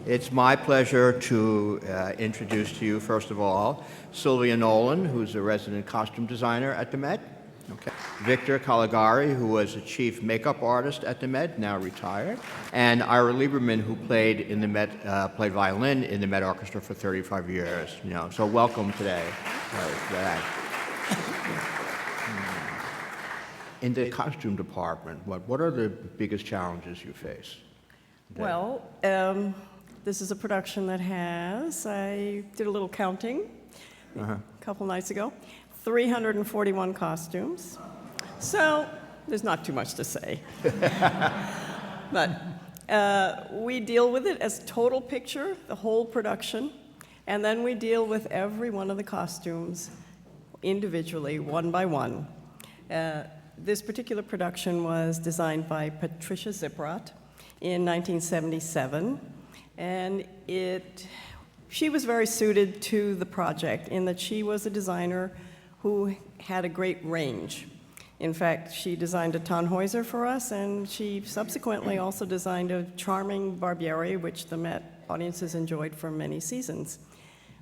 It's my pleasure to introduce to you, first of all, Sylvia Nolan, who's a resident costume designer at the Met. Okay. Victor Caligari, who was a chief makeup artist at the Met, now retired, and Ira Lieberman, who played in the Met, played violin in the Met Orchestra for 35 years. So welcome today. In the costume department, what are the biggest challenges you face? Well, this is a production that has, I did a little counting a couple nights ago, 341 costumes. So there's not too much to say. But we deal with it as total picture, the whole production, and then we deal with every one of the costumes individually, one by one. This particular production was designed by Patricia Ziprot in 1977, and she was very suited to the project in that she was a designer who had a great range. In fact, she designed a Tannhäuser for us, and she subsequently also designed a charming Barbieri, which the Met audiences enjoyed for many seasons,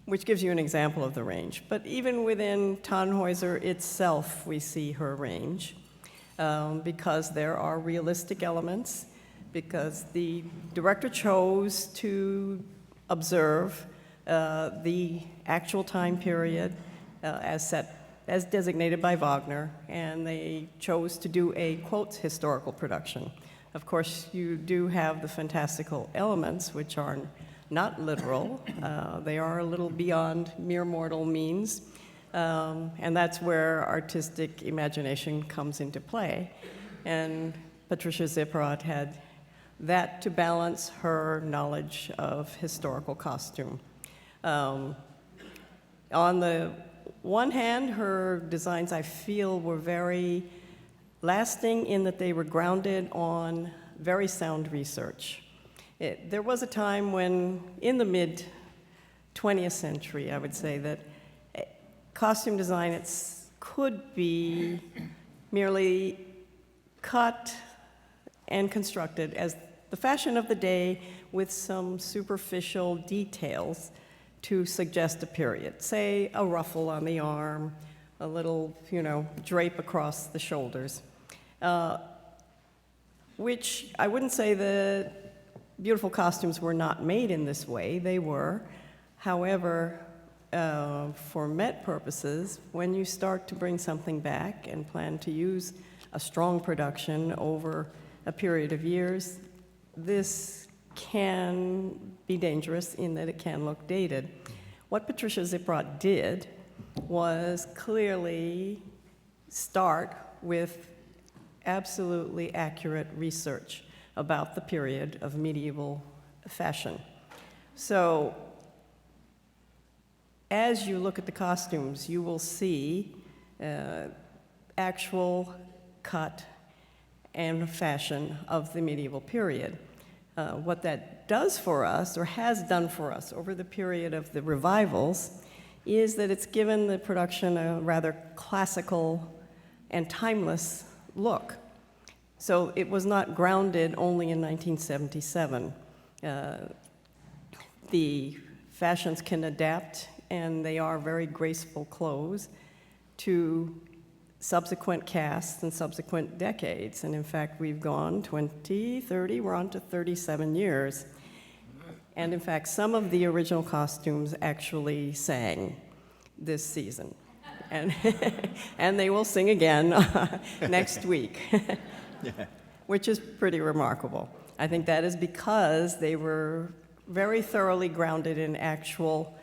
which gives you an example of the range. But even within Tannhäuser itself, we see her range, because there are realistic elements, because the director chose to observe the actual time period as designated by Wagner, and they chose to do a, quote, historical production. Of course, you do have the fantastical elements, which are not literal. They are a little beyond mere mortal means, and that's where artistic imagination comes into play. And Patricia Ziprot had that to balance her knowledge of historical costume. On the one hand, her designs, I feel, were very lasting in that they were grounded on very sound research. There was a time when, in the mid-20th century, I would say, that costume design could be merely cut and constructed as the fashion of the day with some superficial details to suggest a period. Say a ruffle on the arm, a little, drape across the shoulders, which I wouldn't say that beautiful costumes were not made in this way. They were. However, for Met purposes, when you start to bring something back and plan to use a strong production over a period of years, this can be dangerous in that it can look dated. What Patricia Ziprot did was clearly start with absolutely accurate research about the period of medieval fashion. So as you look at the costumes, you will see actual cut and fashion of the medieval period. What that does for us, or has done for us over the period of the revivals, is that it's given the production a rather classical and timeless look. So it was not grounded only in 1977. The fashions can adapt, and they are very graceful clothes to subsequent casts and subsequent decades. And in fact, we've gone 20, 30, we're on to 37 years. And in fact, some of the original costumes actually sang this season. And, and they will sing again next week, which is pretty remarkable. I think that is because they were very thoroughly grounded in actual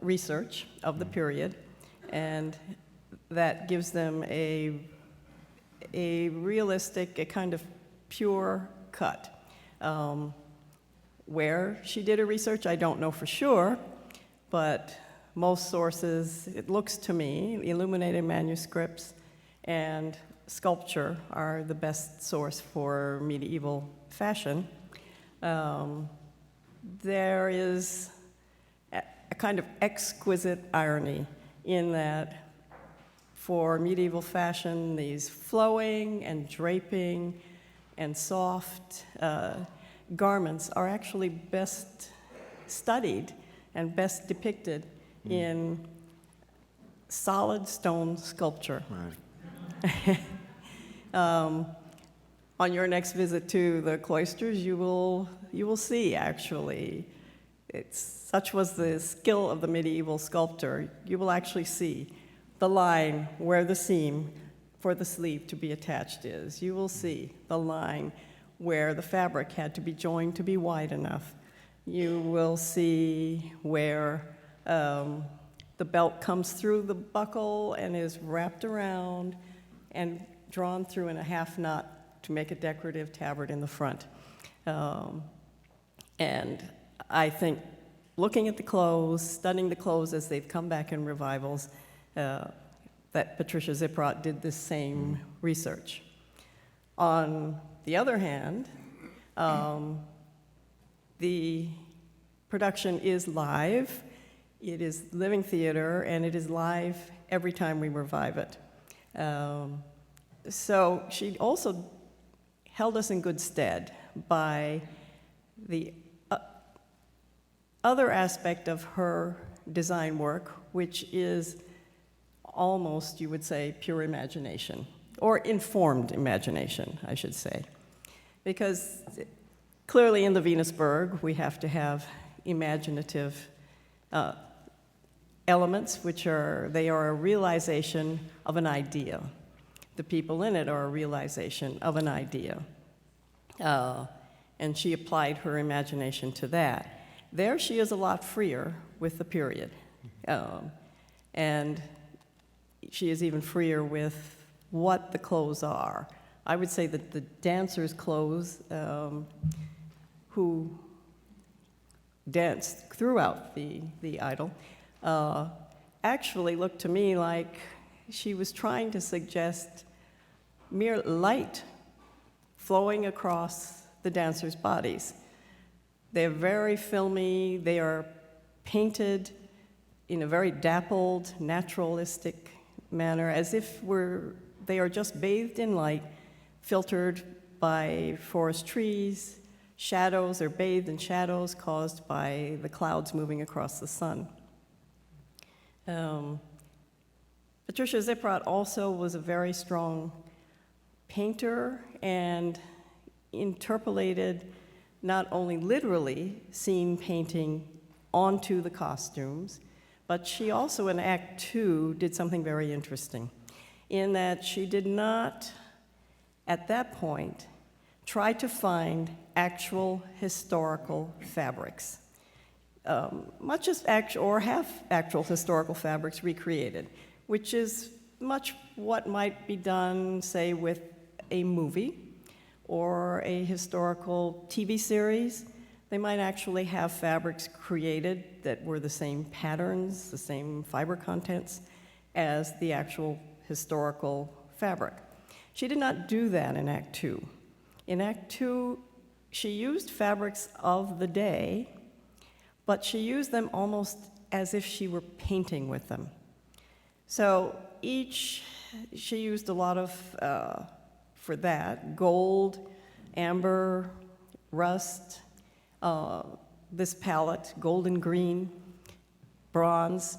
research of the period, and that gives them a realistic, a kind of pure cut. Where she did her research, I don't know for sure, but most sources, it looks to me, illuminated manuscripts and sculpture are the best source for medieval fashion. There is a kind of exquisite irony in that for medieval fashion, these flowing and draping and soft garments are actually best studied and best depicted in solid stone sculpture. Right. On your next visit to the cloisters, you will see, actually, such was the skill of the medieval sculptor, you will actually see the line where the seam for the sleeve to be attached is. You will see the line where the fabric had to be joined to be wide enough. You will see where the belt comes through the buckle and is wrapped around and drawn through in a half knot to make a decorative tabard in the front. And I think looking at the clothes, studying the clothes as they've come back in revivals, that Patricia Zipprott did this same research. On the other hand, the production is live. It is living theater, and it is live every time we revive it. So she also held us in good stead by the other aspect of her design work, which is almost, you would say, pure imagination, or informed imagination, I should say. Because clearly in the Venusberg, we have to have imaginative elements, they are a realization of an idea. The people in it are a realization of an idea. And she applied her imagination to that. There she is a lot freer with the period. And she is even freer with what the clothes are. I would say that the dancers' clothes, who danced throughout the idyll, actually looked to me like she was trying to suggest mere light flowing across the dancers' bodies. They're very filmy, they are painted in a very dappled, naturalistic manner, as if they are just bathed in light, filtered by forest trees, shadows, they're bathed in shadows caused by the clouds moving across the sun. Patricia Zipprott also was a very strong painter and interpolated not only literally scene painting onto the costumes, but she also in Act 2 did something very interesting in that she did not, at that point, try to find actual historical fabrics, much as or have actual historical fabrics recreated, which is much what might be done, say, with a movie or a historical TV series. They might actually have fabrics created that were the same patterns, the same fiber contents as the actual historical fabric. She did not do that in Act 2. In Act 2, she used fabrics of the day, but she used them almost as if she were painting with them. So she used a lot of, for that, gold, amber, rust, this palette, golden green, bronze,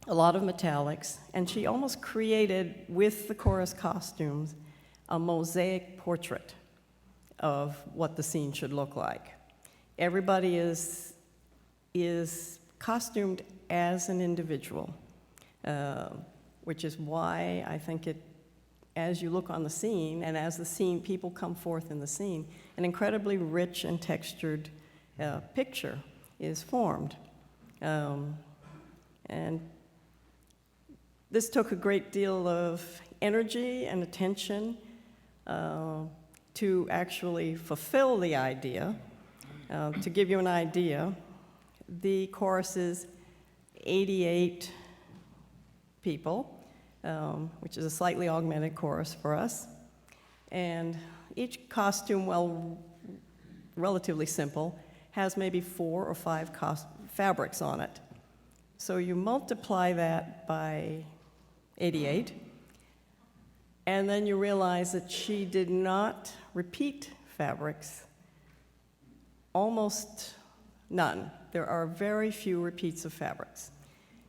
a lot of metallics, and she almost created, with the chorus costumes, a mosaic portrait of what the scene should look like. Everybody is costumed as an individual, which is why I think as you look on the scene, and as the scene, people come forth in the scene, an incredibly rich and textured picture is formed. And this took a great deal of energy and attention to actually fulfill the idea. To give you an idea, the chorus is 88 people, which is a slightly augmented chorus for us. And each costume, well, relatively simple, has maybe 4 or 5 fabrics on it. So you multiply that by 88, and then you realize that she did not repeat fabrics almost none. There are very few repeats of fabrics.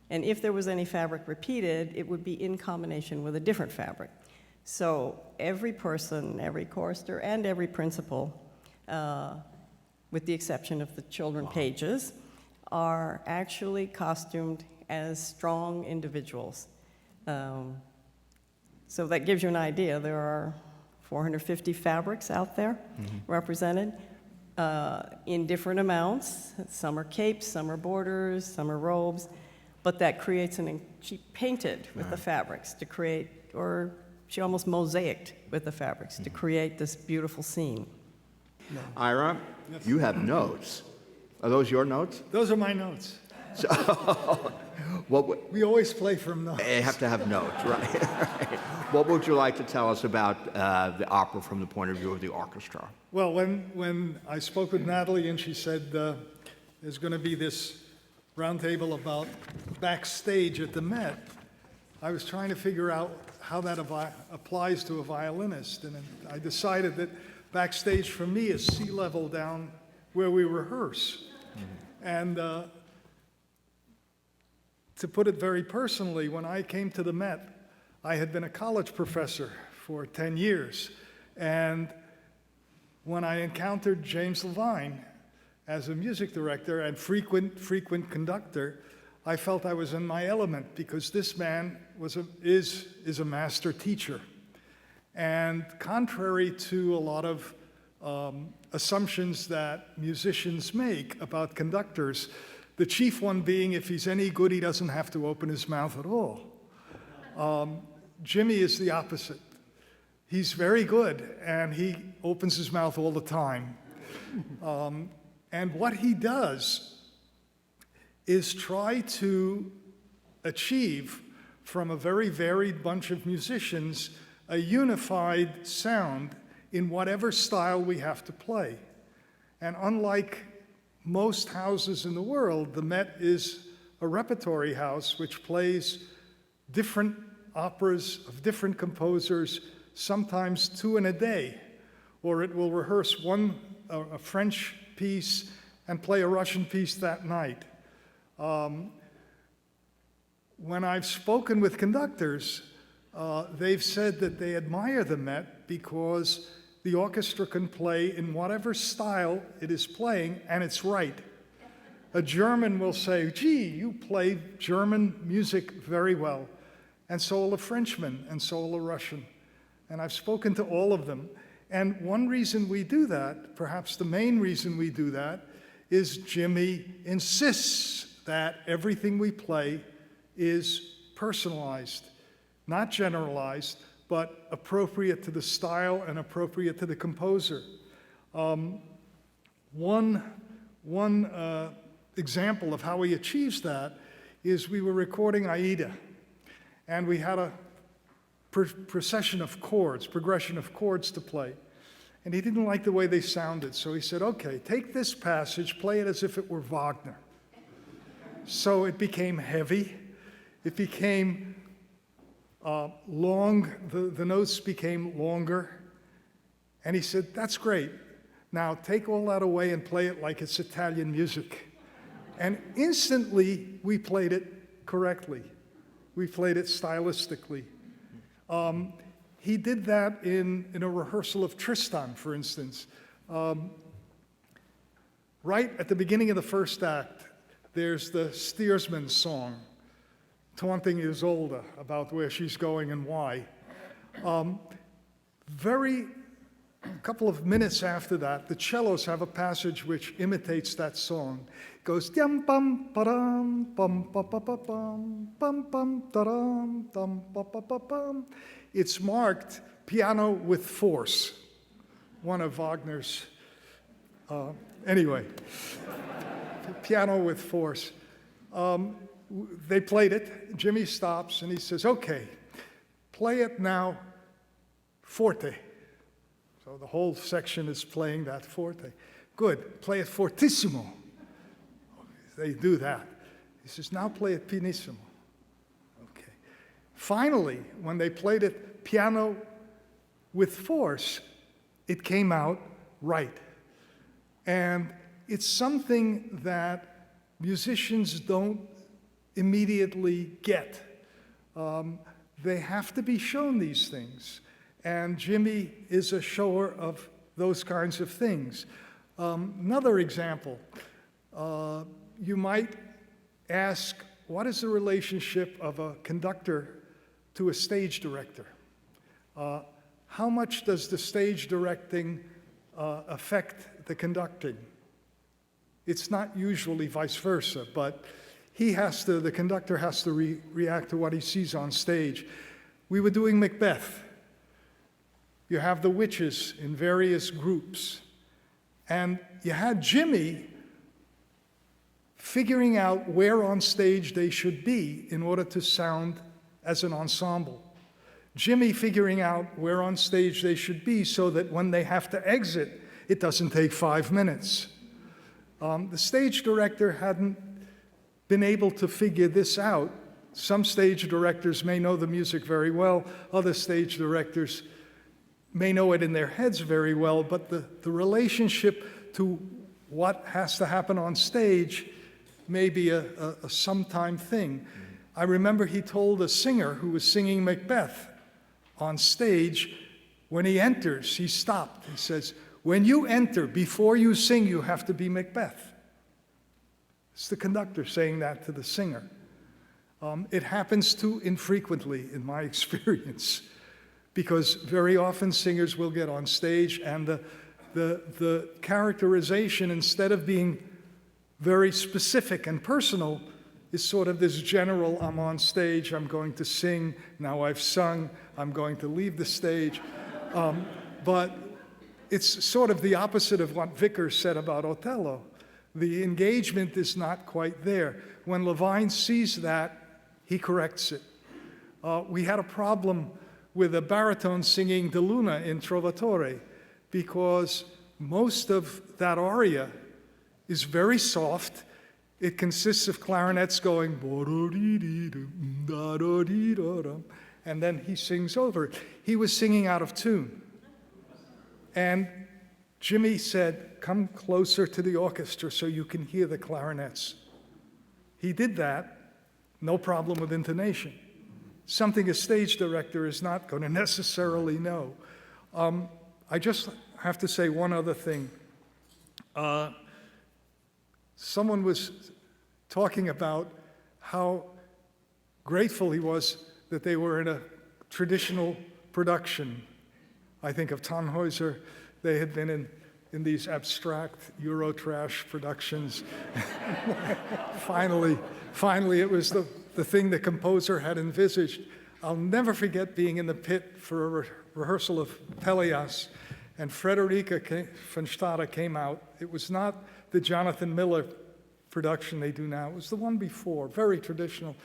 And if there was any fabric repeated, it would be in combination with a different fabric. So every person, every chorister, and every principal, with the exception of the children pages, are actually costumed as strong individuals. So that gives you an idea. There are 450 fabrics out there represented in different amounts. Some are capes, some are borders, some are robes, but that creates she painted with the fabrics to create, or she almost mosaicked with the fabrics to create this beautiful scene. Ira, you have notes. Are those your notes? Those are my notes. So, We always play from notes. you have to have notes, right? What would you like to tell us about the opera from the point of view of the orchestra? Well, when I spoke with Natalie and she said there's going to be this roundtable about Backstage at the Met, I was trying to figure out how that applies to a violinist. And I decided that Backstage for me is sea level down where we rehearse. And to put it very personally, when I came to the Met, I had been a college professor for 10 years. And when I encountered James Levine as a music director and frequent conductor, I felt I was in my element because this man is a master teacher. And contrary to a lot of assumptions that musicians make about conductors, the chief one being if he's any good, he doesn't have to open his mouth at all. Jimmy is the opposite. He's very good, and he opens his mouth all the time. And what he does is try to achieve from a very varied bunch of musicians a unified sound in whatever style we have to play. And unlike most houses in the world, the Met is a repertory house which plays different operas of different composers, sometimes 2 in a day. Or it will rehearse a French piece and play a Russian piece that night. When I've spoken with conductors, they've said that they admire the Met because the orchestra can play in whatever style it is playing, and it's right. A German will say, gee, you play German music very well. And so will a Frenchman, and so will a Russian. And I've spoken to all of them. And one reason we do that, perhaps the main reason we do that, is Jimmy insists that everything we play is personalized, not generalized, but appropriate to the style and appropriate to the composer. One example of how he achieves that is we were recording Aida, and we had a progression of chords to play. And he didn't like the way they sounded, so he said, okay, take this passage, play it as if it were Wagner. So it became heavy, it became long, the notes became longer, and he said, that's great. Now take all that away and play it like it's Italian music. And instantly, we played it correctly. We played it stylistically. He did that in a rehearsal of Tristan, for instance. Right at the beginning of the first act, there's the steersman's song, taunting Isolde about where she's going and why. A couple of minutes after that, the cellos have a passage which imitates that song. It goes dum bum ba-dum bum ba ba ba bum bum bum da-dum dum ba ba ba bum. It's marked piano with force, one of Wagner's. Anyway, piano with force. They played it. Jimmy stops and he says, "Okay, play it now, forte." So the whole section is playing that forte. Good, play it fortissimo. They do that. He says, now play it pianissimo. Okay. Finally, when they played it piano with force, it came out right. And it's something that musicians don't immediately get. They have to be shown these things. And Jimmy is a shower of those kinds of things. Another example, you might ask, what is the relationship of a conductor to a stage director? How much does the stage directing affect the conducting? It's not usually vice versa, but the conductor has to react to what he sees on stage. We were doing Macbeth. You have the witches in various groups. And you had Jimmy figuring out where on stage they should be in order to sound as an ensemble. Jimmy figuring out where on stage they should be so that when they have to exit, it doesn't take 5 minutes. The stage director hadn't been able to figure this out. Some stage directors may know the music very well, other stage directors may know it in their heads very well, but the relationship to what has to happen on stage may be a sometime thing. I remember he told a singer who was singing Macbeth on stage, when he enters, he stopped. He says, when you enter, before you sing, you have to be Macbeth. It's the conductor saying that to the singer. It happens too infrequently in my experience, because very often singers will get on stage and the characterization, instead of being very specific and personal, is sort of this general, I'm on stage, I'm going to sing, now I've sung, I'm going to leave the stage. But it's sort of the opposite of what Vickers said about Othello. The engagement is not quite there. When Levine sees that, he corrects it. We had a problem with a baritone singing De Luna in Trovatore, because most of that aria is very soft. It consists of clarinets going, and then he sings over it. He was singing out of tune. And Jimmy said, come closer to the orchestra so you can hear the clarinets. He did that, no problem with intonation. Something a stage director is not going to necessarily know. I just have to say one other thing. Someone was talking about how grateful he was that they were in a traditional production. I think of Tannhäuser. They had been in these abstract Eurotrash productions. Finally, it was the thing the composer had envisaged. I'll never forget being in the pit for a rehearsal of Pelléas, and Frederica von Stade came out. It was not the Jonathan Miller production they do now. It was the one before, very traditional.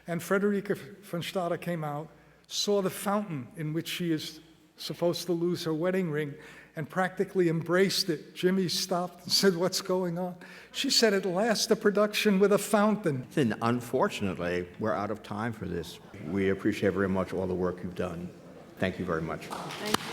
And Frederica von Stade came out, saw the fountain in which she is supposed to lose her wedding ring, and practically embraced it. Jimmy stopped and said, what's going on? She said, at last a production with a fountain. And unfortunately, we're out of time for this. We appreciate very much all the work you've done. Thank you very much. Thank you.